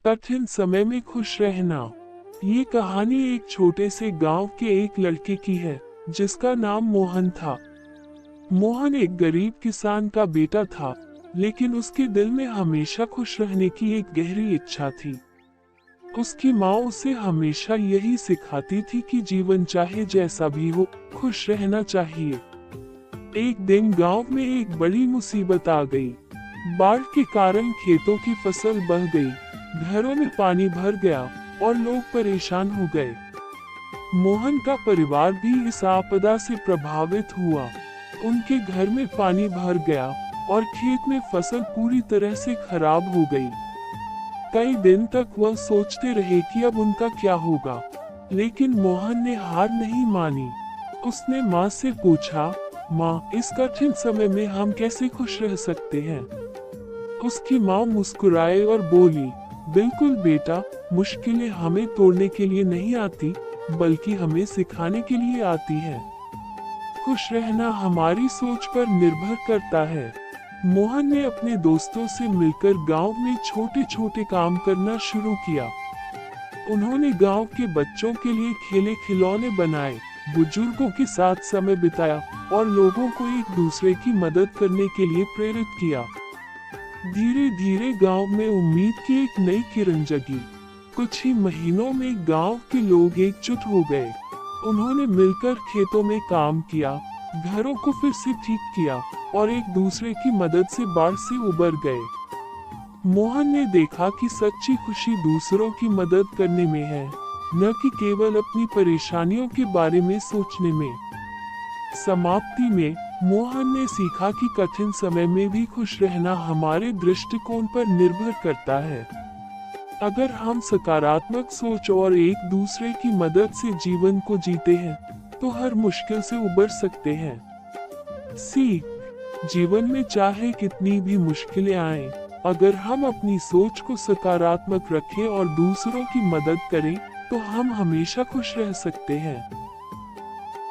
कठिन समय में खुश रहना। ये कहानी एक छोटे से गांव के एक लड़के की है जिसका नाम मोहन था। मोहन एक गरीब किसान का बेटा था, लेकिन उसके दिल में हमेशा खुश रहने की एक गहरी इच्छा थी। उसकी माँ उसे हमेशा यही सिखाती थी कि जीवन चाहे जैसा भी हो, खुश रहना चाहिए। एक दिन गांव में एक बड़ी मुसीबत आ गई। बाढ़ के कारण खेतों की फसल बह गई, घरों में पानी भर गया और लोग परेशान हो गए। मोहन का परिवार भी इस आपदा से प्रभावित हुआ। उनके घर में पानी भर गया और खेत में फसल पूरी तरह से खराब हो गई। कई दिन तक वह सोचते रहे कि अब उनका क्या होगा, लेकिन मोहन ने हार नहीं मानी। उसने माँ से पूछा, माँ, इस कठिन समय में हम कैसे खुश रह सकते हैं? उसकी माँ मुस्कुराए और बोली, बिल्कुल बेटा, मुश्किलें हमें तोड़ने के लिए नहीं आती, बल्कि हमें सिखाने के लिए आती है। खुश रहना हमारी सोच पर निर्भर करता है। मोहन ने अपने दोस्तों से मिलकर गांव में छोटे छोटे काम करना शुरू किया। उन्होंने गांव के बच्चों के लिए खेले खिलौने बनाए, बुजुर्गों के साथ समय बिताया और लोगों को एक दूसरे की मदद करने के लिए प्रेरित किया। धीरे धीरे गांव में उम्मीद की एक नई किरण जगी। कुछ ही महीनों में गांव के लोग एकजुट हो गए। उन्होंने मिलकर खेतों में काम किया, घरों को फिर से ठीक किया और एक दूसरे की मदद से बाढ़ से उबर गए। मोहन ने देखा कि सच्ची खुशी दूसरों की मदद करने में है, न कि केवल अपनी परेशानियों के बारे में सोचने में। समाप्ति में मोहन ने सीखा कि कठिन समय में भी खुश रहना हमारे दृष्टिकोण पर निर्भर करता है। अगर हम सकारात्मक सोच और एक दूसरे की मदद से जीवन को जीते हैं, तो हर मुश्किल से उबर सकते हैं। सीख, जीवन में चाहे कितनी भी मुश्किलें आएं, अगर हम अपनी सोच को सकारात्मक रखें और दूसरों की मदद करें, तो हम हमेशा खुश रह सकते हैं।